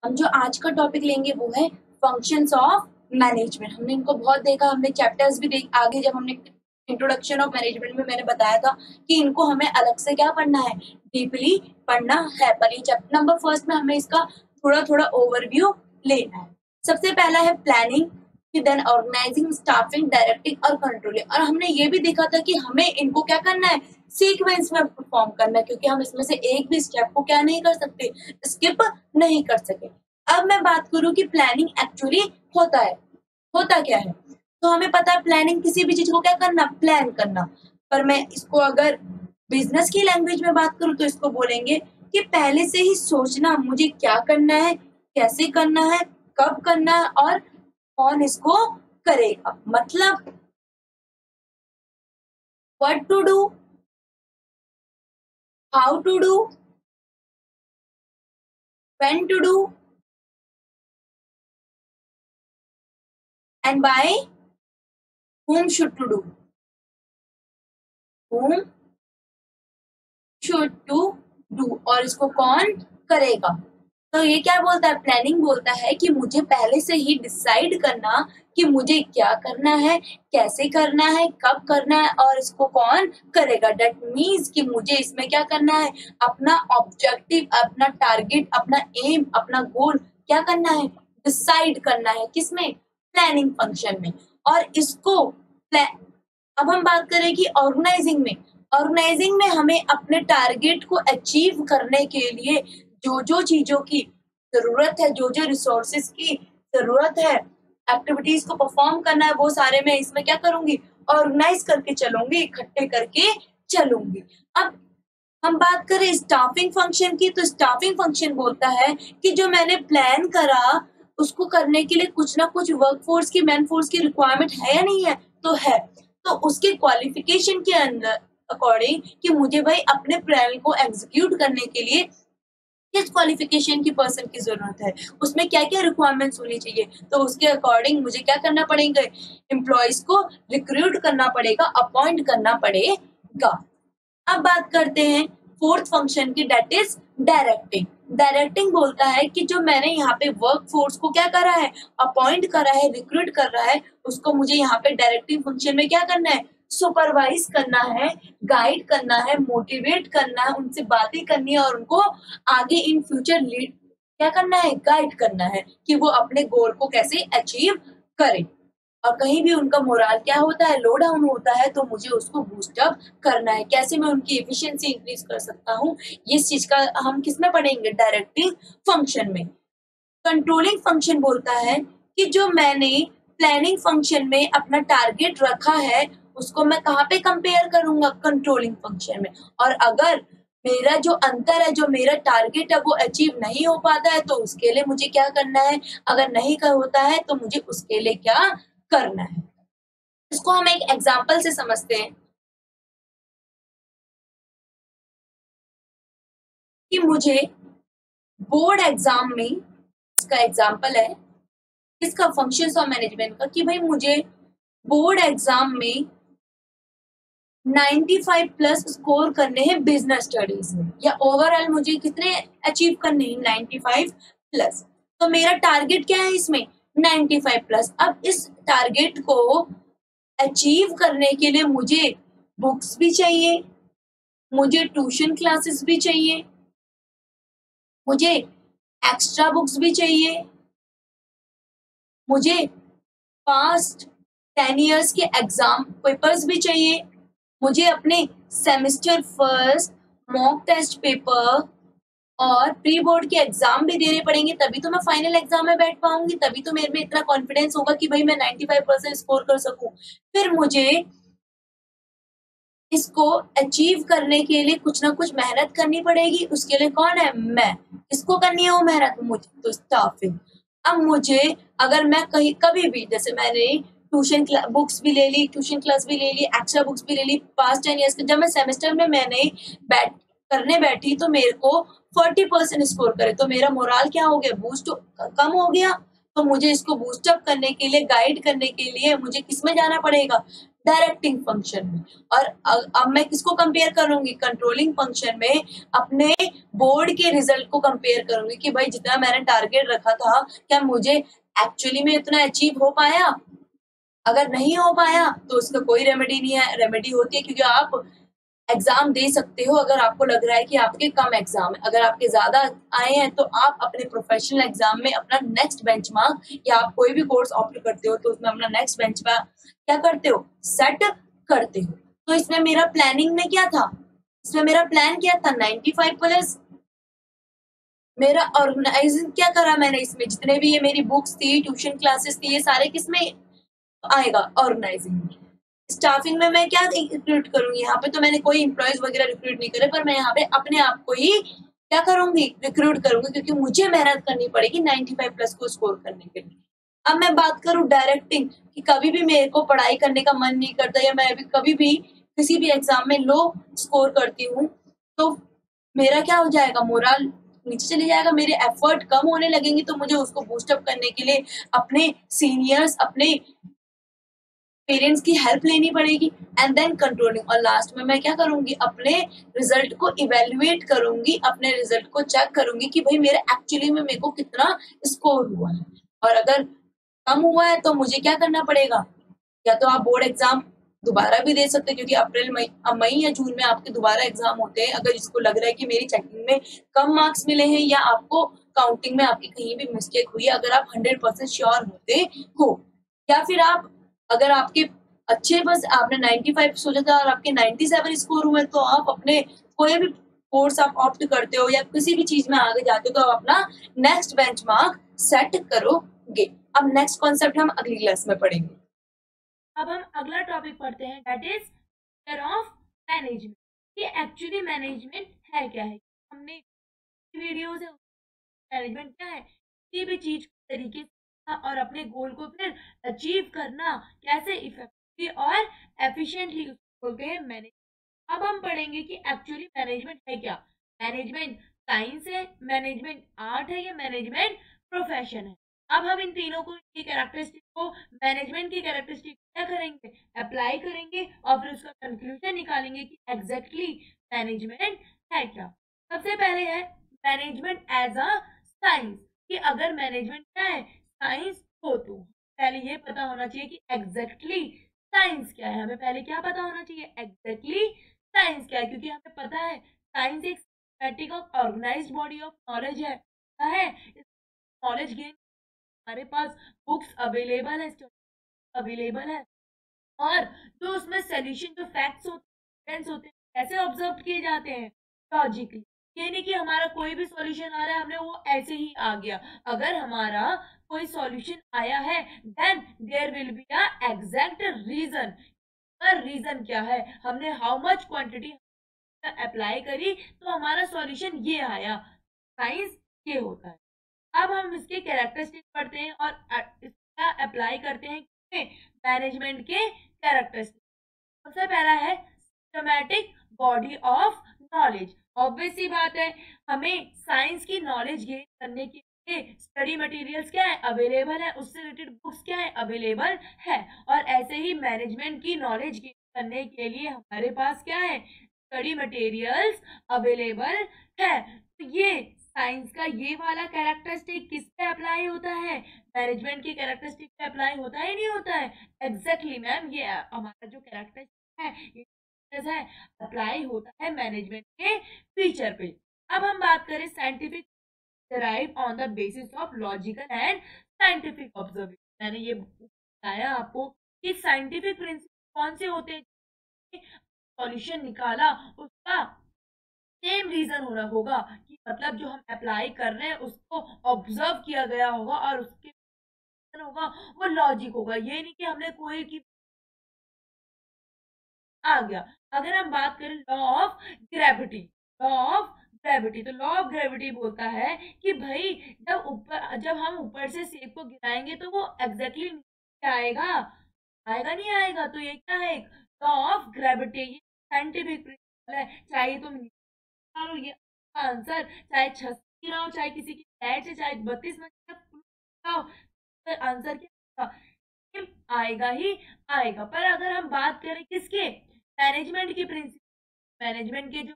हम जो आज का टॉपिक लेंगे वो है फंक्शंस ऑफ मैनेजमेंट। हमने इनको बहुत देखा, हमने चैप्टर्स भी देख आगे जब हमने इंट्रोडक्शन ऑफ मैनेजमेंट में मैंने बताया था कि इनको हमें अलग से क्या पढ़ना है, डीपली पढ़ना है। पर ये चैप्टर नंबर फर्स्ट में हमें इसका थोड़ा थोड़ा ओवरव्यू लेना है। सबसे पहला है planning, then organising, staffing, directing और कंट्रोलिंग। और हमने ये भी देखा था कि हमें इनको क्या करना है, सीक्वेंस में परफॉर्म करना है, क्योंकि हम इसमें से एक भी स्टेप को क्या नहीं कर सकते, स्किप नहीं कर सके। अब मैं बात करूं कि प्लानिंग एक्चुअली होता क्या है। तो हमें पता है प्लानिंग किसी भी चीज को क्या करना, प्लान करना। पर मैं इसको अगर बिजनेस की लैंग्वेज में बात करूं तो इसको बोलेंगे कि पहले से ही सोचना मुझे क्या करना है, कैसे करना है, कब करना है और कौन इसको करेगा। मतलब what to do, how to do, when to do and by whom should to do, whom should to do, और इसको कौन करेगा। तो ये क्या बोलता है, प्लानिंग बोलता है कि मुझे पहले से ही डिसाइड करना कि मुझे क्या करना है, कैसे करना है, कब करना है और इसको कौन करेगा। दैट मीन्स कि मुझे इसमें क्या करना है, अपना ऑब्जेक्टिव, अपना टारगेट, अपना एम, अपना गोल क्या करना है, डिसाइड करना है। किसमें, प्लानिंग फंक्शन में। और इसको अब हम बात करें कि ऑर्गेनाइजिंग में हमें अपने टारगेट को अचीव करने के लिए जो जो चीजों की जरूरत है, जो जो रिसोर्सेज की जरूरत है, एक्टिविटीज को परफॉर्म करना है, वो सारे मैं इसमें क्या करूंगी, ऑर्गेनाइज करके चलूंगी, इकट्ठे करके चलूंगी। अब हम बात करें स्टाफिंग फंक्शन की, तो स्टाफिंग फंक्शन बोलता है कि जो मैंने प्लान करा उसको करने के लिए कुछ ना कुछ वर्कफोर्स की, मैन फोर्स की रिक्वायरमेंट है या नहीं है, तो है। तो उसके क्वालिफिकेशन के अंदर अकॉर्डिंग कि मुझे भाई अपने प्लान को एग्जीक्यूट करने के लिए किस क्वालिफिकेशन की पर्सन की जरूरत है, उसमें क्या क्या रिक्वायरमेंट्स होनी चाहिए, तो उसके अकॉर्डिंग मुझे क्या करना पड़ेगा, एम्प्लॉयज को रिक्रूट करना पड़ेगा, अपॉइंट करना पड़ेगा। अब बात करते हैं फोर्थ फंक्शन की, दैट इज डायरेक्टिंग। डायरेक्टिंग बोलता है कि जो मैंने यहाँ पे वर्क फोर्स को क्या करा है, अपॉइंट करा है, रिक्रूट कर रहा है, उसको मुझे यहाँ पे डायरेक्टिंग फंक्शन में क्या करना है, सुपरवाइज करना है, गाइड करना है, मोटिवेट करना है, उनसे बातें करनी है और उनको आगे इन फ्यूचर लीड क्या करना है, गाइड करना है कि वो अपने गोल को कैसे अचीव करें। और कहीं भी उनका मोरल क्या होता है, लो डाउन होता है, तो मुझे उसको बूस्ट अप करना है, कैसे मैं उनकी एफिशिएंसी इंक्रीज कर सकता हूँ, ये चीज का हम किसमें पढ़ेंगे, डायरेक्टिंग फंक्शन में। कंट्रोलिंग फंक्शन बोलता है कि जो मैंने प्लानिंग फंक्शन में अपना टारगेट रखा है उसको मैं कहाँ पे कंपेयर करूंगा, कंट्रोलिंग फंक्शन में। और अगर मेरा जो अंतर है, जो मेरा टारगेट है वो अचीव नहीं हो पाता है, तो उसके लिए मुझे क्या करना है, अगर नहीं कर होता है तो मुझे उसके लिए क्या करना है। इसको हम एक एग्जाम्पल से समझते हैं कि मुझे बोर्ड एग्जाम में, इसका एग्जाम्पल है इसका फंक्शंस ऑफ मैनेजमेंट का, कि भाई मुझे बोर्ड एग्जाम में 95 प्लस स्कोर करने हैं बिजनेस स्टडीज में, या ओवरऑल मुझे कितने अचीव करने हैं, 95 प्लस। तो मेरा टारगेट क्या है इसमें, 95 प्लस। अब इस टारगेट को अचीव करने के लिए मुझे बुक्स भी चाहिए, मुझे ट्यूशन क्लासेस भी चाहिए, मुझे एक्स्ट्रा बुक्स भी चाहिए, मुझे पास्ट 10 इयर्स के एग्जाम पेपर्स भी चाहिए, मुझे अपने semester first mock test paper और प्री बोर्ड के एग्जाम भी देने पड़ेंगे, तभी तो मैं फाइनल एग्जाम में बैठ पाऊंगी, तभी तो मेरे में इतना कॉन्फिडेंस होगा कि भाई मैं 95% स्कोर कर सकूं। फिर मुझे इसको अचीव करने के लिए कुछ ना कुछ मेहनत करनी पड़ेगी, उसके लिए कौन है, मैं। इसको करनी है वो मेहनत, मुझे तो स्टाफिंग। अब मुझे अगर मैं कहीं कभी भी, जैसे मैंने ट्यूशन बुक्स भी ले ली, ट्यूशन क्लास भी ले ली, एक्स्ट्रा बुक्स भी ले ली, पास्ट 10 ईयर्स जब मैं सेमेस्टर में मैंने करने बैठी तो मेरे को 40% स्कोर करे, तो मेरा मोरल क्या हो गया, बूस्ट कम हो गया। तो मुझे इसको बूस्ट अप करने के लिए, गाइड करने के लिए मुझे किस में जाना पड़ेगा, डायरेक्टिंग फंक्शन में। और अब मैं किसको कंपेयर करूंगी, कंट्रोलिंग फंक्शन में अपने बोर्ड के रिजल्ट को कंपेयर करूंगी कि भाई जितना मैंने टारगेट रखा था क्या मुझे एक्चुअली में इतना अचीव हो पाया। अगर नहीं हो पाया तो उसका कोई रेमेडी नहीं है, रेमेडी होती है क्योंकि आप एग्जाम दे सकते हो अगर आपको लग रहा है कि आपके कम एग्जाम है। अगर आपके ज्यादा आए हैं तो आप अपने प्रोफेशनल एग्जाम में अपना नेक्स्ट बेंचमार्क या आप कोई भी कोर्स ऑप्ट करते हो तो उसमें अपना नेक्स्ट बेंचमार्क क्या करते हो, सेट करते हो। तो इसमें मेरा प्लानिंग में क्या था, इसमें मेरा प्लान क्या था 95 प्लस। मेरा ऑर्गेनाइजिंग क्या करा मैंने, इसमें जितने भी ये मेरी बुक्स थी, ट्यूशन क्लासेस थी, ये सारे किसमें आएगा, ऑर्गेनाइजिंग में। स्टाफिंग में मैं क्या रिक्रूट करूंगी, यहाँ पे तो मैंने कोई एम्प्लॉयज वगैरह रिक्रूट नहीं करे, पर मैं यहाँ पे अपने आप को ही क्या करूंगी, रिक्रूट करूंगी, क्योंकि मुझे मेहनत करनी पड़ेगी 95 प्लस को स्कोर करने के लिए। अब मैं बात करूं डायरेक्टिंग कि कभी भी मेरे को पढ़ाई करने का मन नहीं करता या मैं भी कभी भी किसी भी एग्जाम में लो स्कोर करती हूँ तो मेरा क्या हो जाएगा, मोरल नीचे चले जाएगा, मेरे एफर्ट कम होने लगेंगे। तो मुझे उसको बूस्टअप करने के लिए अपने सीनियर्स, अपने पेरेंट्स की हेल्प लेनी पड़ेगी एंड देन कंट्रोलिंग। और लास्ट में मैं क्या करूंगी, अपने रिजल्ट को इवेल्युएट करूंगी, अपने रिजल्ट को चेक करूंगी कि भाई मेरे एक्चुअली में मेरे को कितना स्कोर हुआ है। और अगर कम हुआ है तो मुझे क्या करना पड़ेगा, या तो आप बोर्ड एग्जाम दोबारा भी दे सकते हैं क्योंकि अप्रैल मई या जून में आपके दोबारा एग्जाम होते हैं। अगर जिसको लग रहा है कि मेरी चेकिंग में कम मार्क्स मिले हैं या आपको काउंटिंग में आपकी कहीं भी मिस्टेक हुई है, अगर आप 100% श्योर होते हो, या फिर आप अगर आपके अच्छे बस आपने 95 सोचा था और आपके 97 स्कोर हुए तो आप अपने कोई भी कोर्स आप ऑप्ट करते हो या किसी भी चीज में आगे जाते हो तो आप अपना नेक्स्ट बेंचमार्क सेट करोगे। अब नेक्स्ट कॉन्सेप्ट हम अगली क्लास में पढ़ेंगे। अब हम अगला टॉपिक पढ़ते हैं, that is fair of management. ये एक्चुअली मैनेजमेंट है क्या है, हमने वीडियोस है मैनेजमेंट क्या है, किसी भी चीज को तरीके से और अपने गोल को फिर अचीव करना कैसे इफेक्टिवली और एफिशिएंटली बोलते हैं मैनेज। अब हम पढ़ेंगे कि एक्चुअली मैनेजमेंट है क्या। मैनेजमेंट साइंस है, मैनेजमेंट आर्ट है, या मैनेजमेंट प्रोफेशन है। अब हम इन तीनों को की कैरेक्टरिस्टिक को, मैनेजमेंट की कैरेक्टरिस्टिक क्या करेंगे, अप्लाई करेंगे और फिर उसका कंक्लूजन निकालेंगे कि एग्जैक्टली मैनेजमेंट है क्या। सबसे पहले है मैनेजमेंट एज अ साइंस, कि अगर मैनेजमेंट क्या है, साइंस हो तो पहले ये पता होना चाहिए कि एग्जैक्टली साइंस क्या है। हमें पहले क्या पता होना चाहिए, एग्जैक्टली साइंस क्या है, क्योंकि हमें पता है साइंस एक सिस्टमैटिक और ऑर्गेनाइज्ड बॉडी ऑफ नॉलेज है नॉलेज गेन हमारे पास बुक्स अवेलेबल है, अवेलेबल है, और जो उसमें सोल्यूशन, जो फैक्ट्स होते हैं कैसे ऑब्जर्व किए जाते हैं, लॉजिकली। ये नहीं कि हमारा कोई भी सॉल्यूशन आ रहा है हमने वो ऐसे ही आ गया। अगर हमारा कोई सॉल्यूशन आया है then there will be a exact reason. Reason क्या है, हमने हाउ मच क्वांटिटी अप्लाई करी तो हमारा सॉल्यूशन ये आया। साइंस ये होता है। अब हम इसके कैरेक्टरिस्टिक पढ़ते हैं और इसका अप्लाई करते हैं मैनेजमेंट के कैरेक्टरिस्टिक। सबसे पहला है systematic body of knowledge. Obvious सी बात है, हमें साइंस की नॉलेज गेन करने के लिए स्टडी मटेरियल्स क्या है, अवेलेबल है, उससे रिलेटेड बुक्स क्या है, अवेलेबल है। और ऐसे ही मैनेजमेंट की नॉलेज गेन करने के लिए हमारे पास क्या है, स्टडी मटेरियल्स अवेलेबल है। तो ये साइंस का ये वाला कैरेक्टरिस्टिक किस पे अप्लाई होता है, मैनेजमेंट की कैरेक्टरिस्टिक पे अप्लाई होता है, नहीं होता है। एग्जैक्टली मैम, ये हमारा जो कैरेक्टरिस्टिक है ये है अप्लाई होता है मैनेजमेंट के फीचर पे। अब हम बात करें scientific derive on the basis of logical and scientific observation. मैंने ये बताया आपको कि साइंटिफिक प्रिंसिपल कौन से होते हैं, सॉल्यूशन निकाला उसका सेम रीजन होना होगा, कि मतलब जो हम अप्लाई कर रहे हैं उसको ऑब्जर्व किया गया होगा और उसके होगा वो लॉजिक होगा। ये नहीं कि हमने कोई की आ गया। अगर हम बात करें law of gravity, law of gravity, तो लॉ ऑफ ग्रेविटी बोलता है कि भाई जब हम ऊपर से सेब को गिराएंगे तो वो एग्जैक्टली आएगा, आएगा नहीं आएगा। तो ये क्या है, लॉ ऑफ ग्रेविटी, ये साइंटिफिक प्रिंसिपल है। चाहे तुम निकालो ये आंसर, चाहे 6 गिराओ, चाहे किसी की फ्लैट से, चाहे 32 में आंसर क्या होगा, आएगा ही आएगा। पर अगर हम बात करें किसके, मैनेजमेंट के प्रिंसिपल, मैनेजमेंट के जो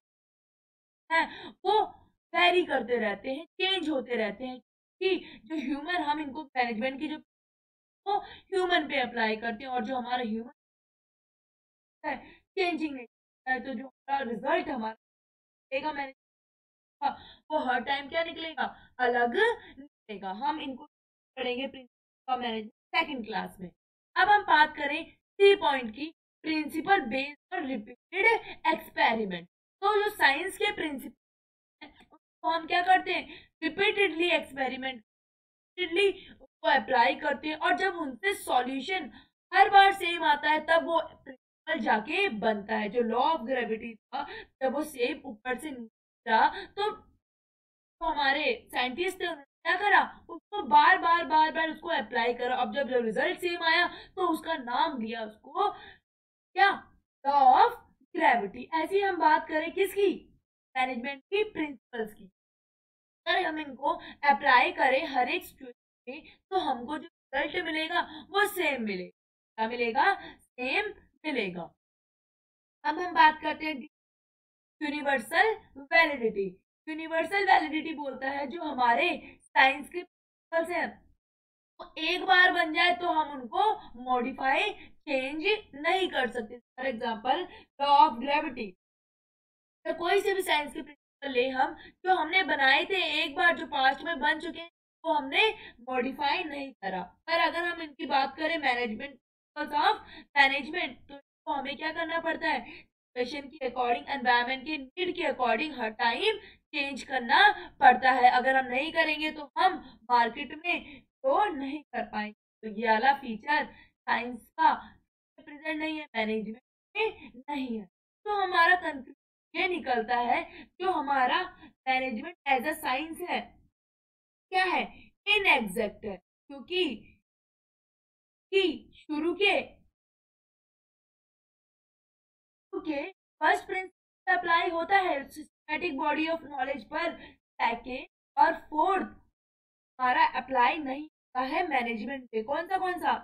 है वो वेरी करते रहते हैं, चेंज होते रहते हैं, कि जो ह्यूमन, हम इनको मैनेजमेंट की जो वो ह्यूमन पे अप्लाई करते हैं, और जो हमारा ह्यूमन है चेंजिंग नहीं है, तो जो हमारा रिजल्ट हमारा निकलेगा मैनेज का, वो हर टाइम क्या निकलेगा, अलग निकलेगा। हम इनको पढ़ेंगे प्रिंसिपल का मैनेजमेंट सेकंड क्लास में। अब हम बात करें 3 पॉइंट की, प्रिंसिपल बेस्ड और रिपीटेड एक्सपेरिमेंट। तो जो साइंस के प्रिंसिपल है उसको हम क्या करते हैं, रिपीटेडली एक्सपेरिमेंट, रिपीटेडली उसको अप्लाई करते हैं, और जब उनसे सॉल्यूशन हर बार सेम आता है तब वो प्रिंसिपल जाके बनता है। जो लॉ ऑफ ग्रेविटी था, जब वो सेम ऊपर से नीचे था, तो हमारे साइंटिस्ट थे, उन्होंने क्या करा, उसको बार बार बार बार उसको अप्लाई करा। अब जब जब रिजल्ट सेम आया तो उसका नाम दिया उसको क्या, लॉ ऑफ ग्रेविटी। ऐसी हम बात करें किसकी, मैनेजमेंट की प्रिंसिपल्स की। अगर हम इनको अप्लाई करें हर एक सिचुएशन में तो हमको जो रिजल्ट मिलेगा वो सेम मिलेगा। क्या मिलेगा, सेम मिलेगा। अब हम बात करते हैं यूनिवर्सल वैलिडिटी। यूनिवर्सल वैलिडिटी बोलता है जो हमारे साइंस के प्रिंसिपल्स हैं वो एक बार बन जाए तो हम उनको मॉडिफाई, चेंज नहीं कर सकते। For example law of gravity, तो कोई से भी साइंस के प्रिंसिपल ले हम, जो हमने बनाए थे एक बार, जो पास्ट में बन चुके हैं, वो हमने मॉडिफाई नहीं करा। पर अगर हम इनकी बात करें मैनेजमेंट ऑफ मैनेजमेंट, तो इसको हमें क्या करना पड़ता है, सिचुएशन के अकॉर्डिंग, एनवायरनमेंट के नीड के अकॉर्डिंग हर टाइम चेंज करना पड़ता है। अगर हम नहीं करेंगे तो हम मार्केट में तो नहीं कर पाएंगे। तो ये वाला फीचर साइंस का प्रेजेंट नहीं है, मैनेजमेंट में नहीं है। तो हमारा कंक्लूजन ये निकलता है, जो हमारा मैनेजमेंट एज अ साइंस है क्या है, इनएग्जैक्ट है। क्योंकि शुरू के फर्स्ट प्रिंसिपल अप्लाई होता है सिस्टमैटिक बॉडी ऑफ नॉलेज पर, सेकेंड और फोर्थ हमारा अप्लाई नहीं होता है मैनेजमेंट पे। कौन सा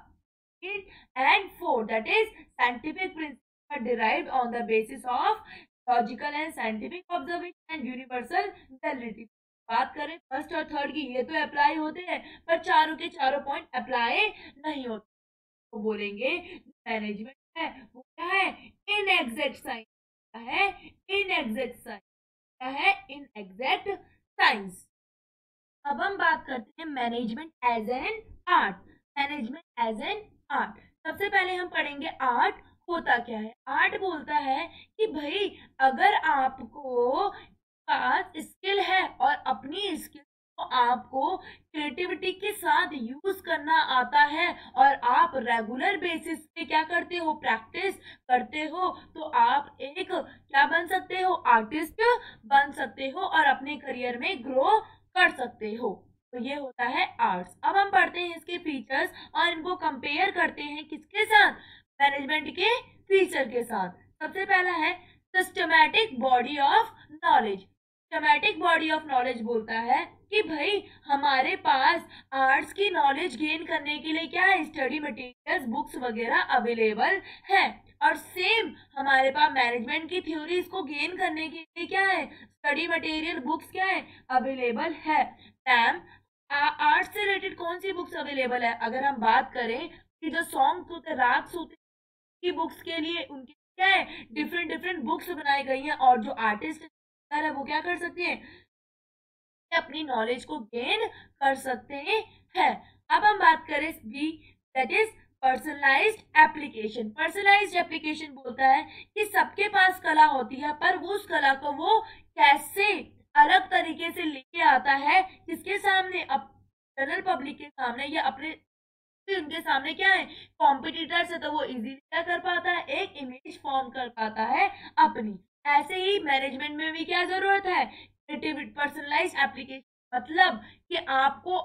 and fourth, that is scientific principle derived on the basis of logical and scientific observation and universal validity. बात करें फर्स्ट और थर्ड की, ये तो अप्लाई होते हैं, पर चारों के चारों पॉइंट अप्लाई नहीं होते। तो बोलेंगे मैनेजमेंट है वो क्या है, इनएग्जैक्ट साइंस। क्या है, इनएग्जैक्ट साइंस। क्या है, इनएग्जैक्ट साइंस। अब हम बात करते हैं management as an art. Management as an art, सबसे पहले हम पढ़ेंगे आर्ट होता क्या है। आर्ट बोलता है कि भाई अगर आपको पास स्किल है और अपनी स्किल को आपको क्रिएटिविटी के साथ यूज करना आता है, और आप रेगुलर बेसिस पे क्या करते हो, प्रैक्टिस करते हो, तो आप एक क्या बन सकते हो, आर्टिस्ट बन सकते हो और अपने करियर में ग्रो कर सकते हो। तो ये होता है आर्ट्स। अब हम पढ़ते हैं इसके फीचर्स और इनको कंपेयर करते हैं किसके साथ, मैनेजमेंट के फीचर के साथ। सबसे पहला है systematic body of knowledge. Systematic body of knowledge बोलता है कि भाई हमारे पास आर्ट्स की नॉलेज गेन करने के लिए क्या है, स्टडी मटेरियल्स, बुक्स वगैरह अवेलेबल है। और सेम हमारे पास मैनेजमेंट की थ्योरीज को गेन करने के लिए क्या है, स्टडी मटेरियल, बुक्स क्या है, अवेलेबल है। मैम आर्ट्स से रिलेटेड कौन सी बुक्स अवेलेबल है, अगर हम बात करें कि जो सॉन्ग्स होते, राग्स होते की बुक्स के लिए उनकी क्या है, डिफरेंट डिफरेंट बुक्स बनाई गई हैं, और जो आर्टिस्ट है वो क्या कर सकते हैं, अपनी नॉलेज को गेन कर सकते हैं। अब हम बात करें B, that is personalised application. Personalised application बोलता है कि सबके पास कला होती है, पर वो उस कला को वो कैसे अलग तरीके से लेके आता है, किसके सामने, जनरल पब्लिक के सामने, या अपने उनके सामने क्या है, कॉम्पिटिटर से, तो वो इजीली क्या कर पाता है, एक इमेज फॉर्म कर पाता है अपनी। ऐसे ही मैनेजमेंट में भी क्या जरूरत है, क्रिएटिव पर्सनलाइज्ड एप्लीकेशन, मतलब कि आपको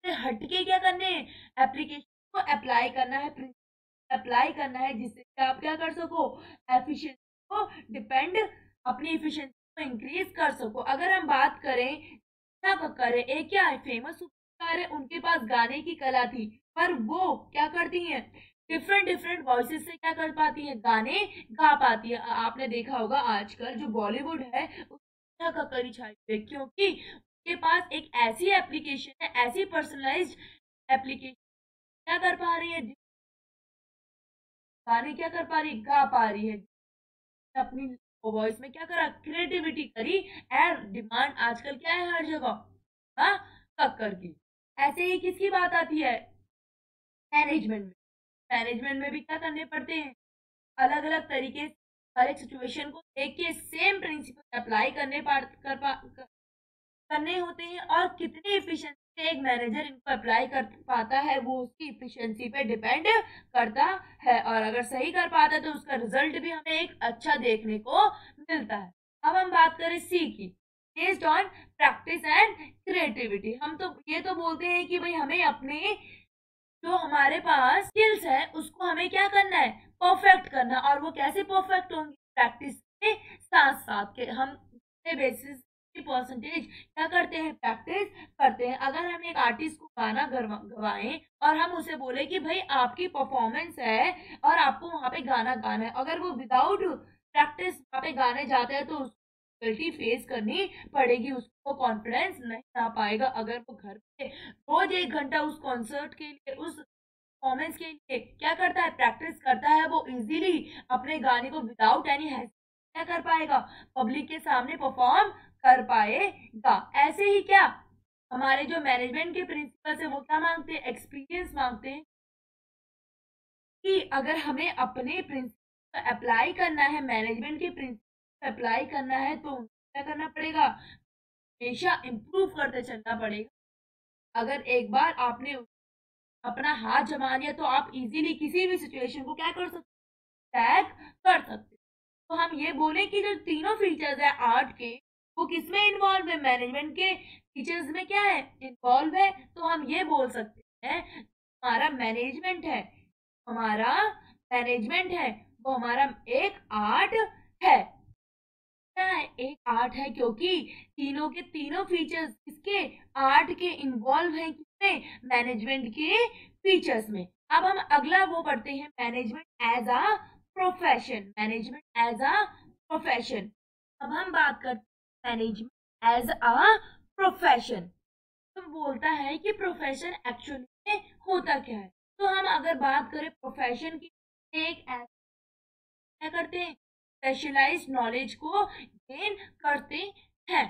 हटके क्या करने हैं, एप्लीकेशन को अप्लाई करना है, जिससे कि आप क्या कर सको, एफिशिएंसी को डिपेंड, अपनी एफिशिएंसी को इंक्रीज कर सको। अगर हम बात करें, एक क्या है, फेमस सुपरस्टार है, उनके पास गाने की कला थी, पर वो क्या करती हैं, डिफरेंट वॉइसेस से क्या कर पाती है, गाने गा पाती है। आपने देखा होगा आजकल जो बॉलीवुड है उसमें ककरी छाई हुई है, क्योंकि उसके पास एक ऐसी एप्लीकेशन है, ऐसी पर्सनलाइज्ड एप्लीकेशन, क्या कर पा रही है, गाने क्या कर पा रही है, गा पा रही है, अपनी वॉइस में क्या करा, क्रिएटिविटी करी। एंड डिमांड आजकल क्या है हर जगह, हाँ, कक्कर की। ऐसे ही किसकी बात आती है, मैनेजमेंट में। मैनेजमेंट में भी क्या करने पड़ते हैं, अलग अलग तरीके से हर एक सिचुएशन को देख के सेम प्रिंसिपल अप्लाई करने होते हैं। और कितनी इफिशिएंसी से एक मैनेजर इनको अप्लाई कर पाता है वो उसकी इफिशिएंसी पे डिपेंड करता है, और अगर सही कर पाता है तो उसका रिजल्ट भी हमें एक अच्छा देखने को मिलता है। अब हम बात करें सी की, based on practice and creativity. हम तो ये तो बोलते हैं कि भाई हमें अपने जो हमारे पास स्किल्स है उसको हमें क्या करना है, परफेक्ट करना। और वो कैसे परफेक्ट होंगे, प्रैक्टिस के साथ साथ के हम बेसिस परसेंटेज क्या करते हैं, प्रैक्टिस करते हैं। अगर हम एक आर्टिस्ट को गाना गवाएं और हम उसे बोले कि भाई आपकी परफॉर्मेंस है और आपको वहां पे गाना गाना है, अगर वो विदाउट प्रैक्टिस वहां पे गाने जाते हैं तो डिफिकल्टी फेस करनी पड़ेगी, उसको कॉन्फिडेंस नहीं आ पाएगा। अगर वो घर पे रोज 1 घंटा उस कॉन्सर्ट के लिए, उस परफॉर्मेंस के लिए क्या करता है, प्रैक्टिस करता है, वो इजीली अपने गाने को विदाउट एनी क्या कर पाएगा, पब्लिक के सामने परफॉर्म कर पाएगा। ऐसे ही क्या हमारे जो मैनेजमेंट के प्रिंसिपल्स है वो क्या मांगते हैं, एक्सपीरियंस मांगते हैं, कि अगर हमें अपने प्रिंसिपल अप्लाई करना है, मैनेजमेंट के प्रिंसिपल अप्लाई करना है, तो क्या करना पड़ेगा, हमेशा इम्प्रूव करते चलना पड़ेगा। अगर एक बार आपने अपना हाथ जमा लिया तो आप इजीली किसी भी सिचुएशन को क्या कर सकते, टैग कर सकते। तो हम ये बोले कि जो तीनों फीचर्स है आर्ट के वो किसमें इन्वॉल्व है, मैनेजमेंट के फीचर्स में क्या है, इन्वॉल्व है। तो हम ये बोल सकते हैं हमारा मैनेजमेंट है, हमारा मैनेजमेंट है वो हमारा एक आर्ट है। क्या है, एक आर्ट है, क्योंकि तीनों के तीनों फीचर्स इसके आर्ट के इन्वॉल्व हैं, किसमें, मैनेजमेंट के फीचर्स में। अब हम अगला वो पढ़ते हैं, management as a profession, management as a profession. अब हम बात करते हैं मैनेजमेंट एज अ प्रोफेशन। तो बोलता है कि प्रोफेशन एक्चुअली में होता क्या है। तो हम अगर बात करें प्रोफेशन की, एक क्या करते हैं, स्पेशलाइज्ड नॉलेज को गेन करते हैं।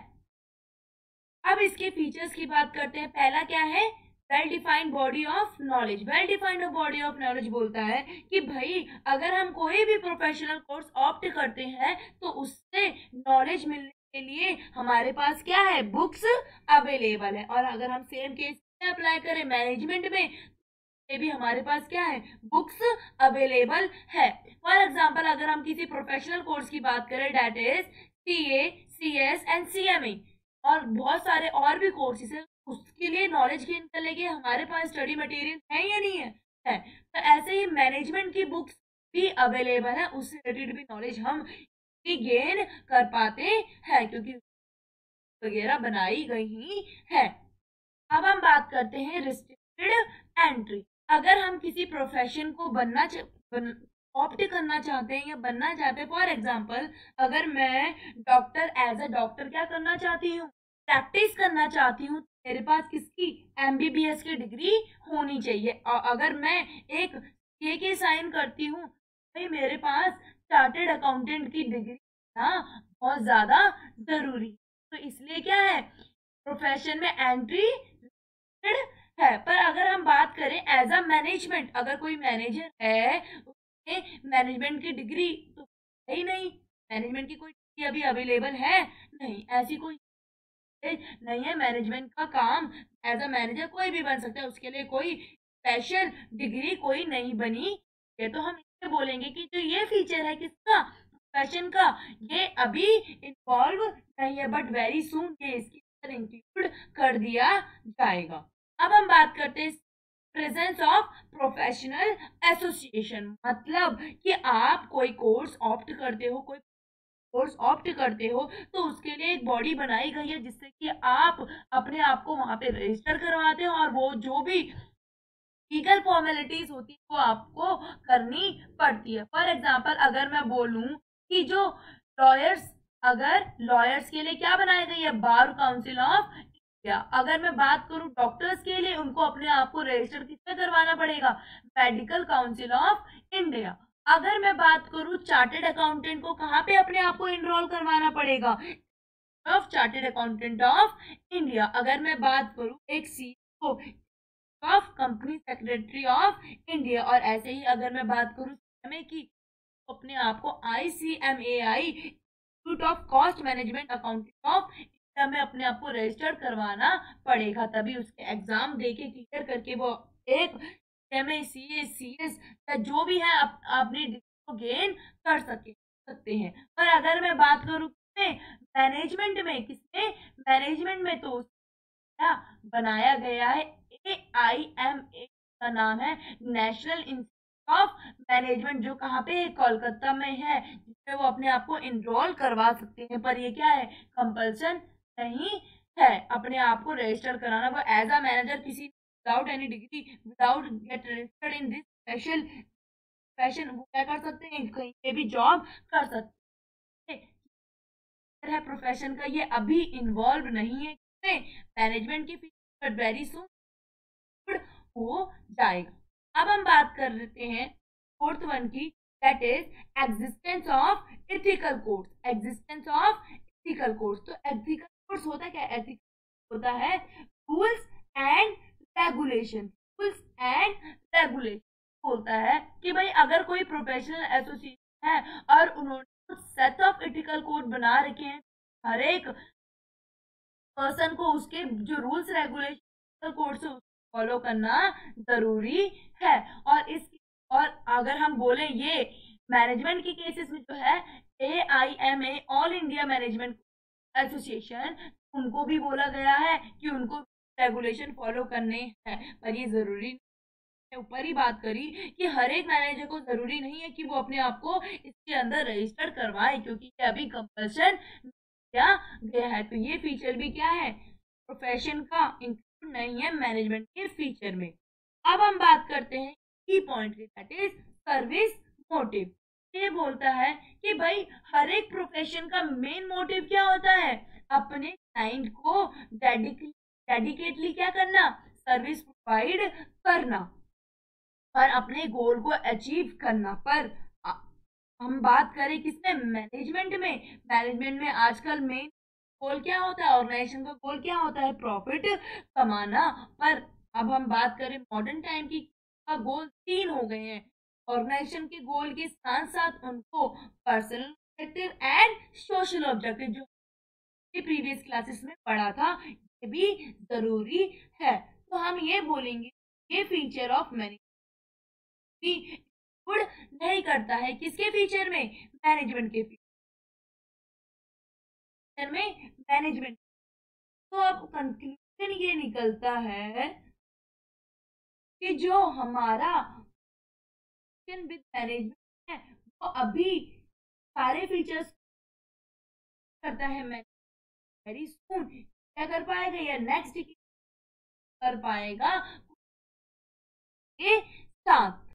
अब इसके फीचर्स की बात करते हैं। पहला क्या है, well defined body of knowledge. Well defined body of knowledge बोलता है कि भाई अगर हम कोई भी प्रोफेशनल कोर्स ऑप्ट करते हैं तो उससे नॉलेज मिलने के लिए हमारे पास क्या है, बुक्स अवेलेबल है। और अगर हम सेम केस में अप्लाई करें मैनेजमेंट में, ये भी हमारे पास क्या है, बुक्स अवेलेबल है। फॉर एग्जाम्पल अगर हम किसी प्रोफेशनल कोर्स की बात करें, that is CA, CS and CME, और बहुत सारे और भी कोर्सेज है, उसके लिए नॉलेज गेन करने के हमारे पास स्टडी मटेरियल है या नहीं है। तो ऐसे ही मैनेजमेंट की बुक्स भी अवेलेबल है, उससे रिलेटेड भी नॉलेज हम गेन कर पाते हैं, क्योंकि वगैरह बनाई गई है। अब हम बात करते हैं रिस्ट्रिक्टेड एंट्री। अगर हम किसी प्रोफेशन को ऑप्ट करना चाहते हैं या बनना चाहते हैं, फॉर एग्जाम्पल अगर मैं डॉक्टर, एज अ डॉक्टर क्या करना चाहती हूँ, प्रैक्टिस करना चाहती हूँ, मेरे पास किसकी, MBBS की डिग्री होनी चाहिए। और अगर मैं एक CA की साइन करती हूँ, भाई मेरे पास चार्टेड अकाउंटेंट की डिग्री ना बहुत ज्यादा जरूरी। तो इसलिए क्या है, प्रोफेशन में एंट्री है। पर अगर हम बात करें एज अ मैनेजमेंट, अगर कोई मैनेजर है उसके मैनेजमेंट की डिग्री तो है ही नहीं, मैनेजमेंट की कोई डिग्री अभी अवेलेबल है नहीं, ऐसी कोई नहीं है। मैनेजमेंट का काम एज अ मैनेजर कोई भी बन सकता है, उसके लिए कोई स्पेशल डिग्री कोई नहीं बनी है। तो हम इससे बोलेंगे कि जो ये फीचर है किसका, प्रोफेशन का, ये अभी इन्वॉल्व नहीं है, बट वेरी सून ये इसकी इंक्लूड कर दिया जाएगा। अब हम बात करते हैं प्रेजेंस ऑफ प्रोफेशनल एसोसिएशन। मतलब कि आप कोई कोर्स ऑप्ट करते हो, कोई कोर्स ऑप्ट करते हो, तो उसके लिए एक बॉडी बनाई गई है जिससे कि आप अपने आप को वहां पे रजिस्टर करवाते हो, और वो जो भी लीगल फॉर्मेलिटीज होती है वो आपको करनी पड़ती है। फॉर एग्जाम्पल अगर मैं बोलूं कि जो लॉयर्स, अगर लॉयर्स के लिए क्या बनाई गई है, बार काउंसिल ऑफ इंडिया। अगर मैं बात करूं डॉक्टर्स के लिए, उनको अपने आप को रजिस्टर किसमें करवाना पड़ेगा, मेडिकल काउंसिल ऑफ इंडिया। अगर मैं बात करूं चार्टेड अकाउंटेंट को कहाँ पे अपने आप को इनरोल करवाना पड़ेगा, of chartered accountant of India. अगर मैं बात करूं एक सी को of company secretary of India, और ऐसे ही अगर मैं बात करूं की अपने आप को ICMAI institute of cost management accounting of India में अपने आप को रजिस्टर करवाना पड़ेगा, तभी उसके एग्जाम देके क्लियर करके वो एक CMA CS CS या जो भी है अपनी डिग्री को गेन कर सकते हैं। और अगर मैं बात करूं मैनेजमेंट में, किसमें मैनेजमेंट में, तो क्या बनाया गया है AIMA का नाम है नेशनल इंस्टीट्यूट ऑफ मैनेजमेंट, जो कहाँ पे है, कोलकाता में है, जिसमें वो अपने आप को इनरोल करवा सकते हैं। पर ये क्या है, कंपल्सन नहीं है अपने आप को रजिस्टर कराना। वो एज अ मैनेजर किसी without any degree, without get registered in this special profession, वो क्या कर सकते हैं, कहीं पे भी जॉब कर सकते हैं। है प्रोफेशन का, ये अभी इन्वॉल्व नहीं है मैनेजमेंट की फील्ड, बट वेरी सून हो जाएगा। अब हम बात कर लेते हैं फोर्थ वन की, that is existence of ethical codes. Existence of ethical codes, तो एथिकल कोड्स होता क्या, एथिकल होता है rules and regulation. Rules and regulation बोलता है कि भाई अगर कोई प्रोफेशनल एसोसिएशन है और उन्होंने सेट ऑफ एथिकल कोड बना रखे हैं, हर एक पर्सन को उसके जो रूल्स रेगुलेशन कोड से फॉलो करना जरूरी है। और अगर हम बोले ये मैनेजमेंट के केसेस में जो है AIMA all India management association, उनको भी बोला गया है कि उनको रेगुलेशन फॉलो करने हैं, पर ये जरूरी ऊपर ही बात करी कि हर एक मैनेजर को जरूरी नहीं है कि वो अपने आप को इसके अंदर रजिस्टर करवाए, क्योंकि ये अभी कंपल्सन किया गया है। तो ये फीचर भी क्या है, प्रोफेशन का इंक्लूड नहीं है मैनेजमेंट के फीचर में। अब हम बात करते हैं की पॉइंट की, दैट इज सर्विस मोटिव। ये बोलता है कि भाई हर एक प्रोफेशन का मेन मोटिव क्या होता है, अपने क्लाइंट को डेडिकेटली क्या करना, सर्विस प्रोवाइड करना और अपने गोल को अचीव करना। पर हम बात करें किसमें, मैनेजमेंट में। मैनेजमेंट में आजकल मेन गोल क्या होता है, ऑर्गेनाइजेशन का गोल क्या होता है, प्रॉफिट कमाना। पर अब हम बात करें मॉडर्न टाइम की, का गोल 3 हो गए हैं। ऑर्गेनाइजेशन के गोल के साथ साथ उनको personal objective and social objective, जो प्रीवियस क्लासेस में पढ़ा था, ये भी जरूरी है। तो हम ये बोलेंगे ये फीचर ऑफ मैनेजमेंट गुड नहीं करता है, किसके फीचर में, मैनेजमेंट के फीचर में, मैनेजमेंट। तो अब कंक्लूजन ये निकलता है कि जो हमारा विद मैनेजमेंट है वो अभी सारे फीचर्स करता है, वेरी सून क्या कर पाएगा, या नेक्स्ट कर पाएगा के साथ।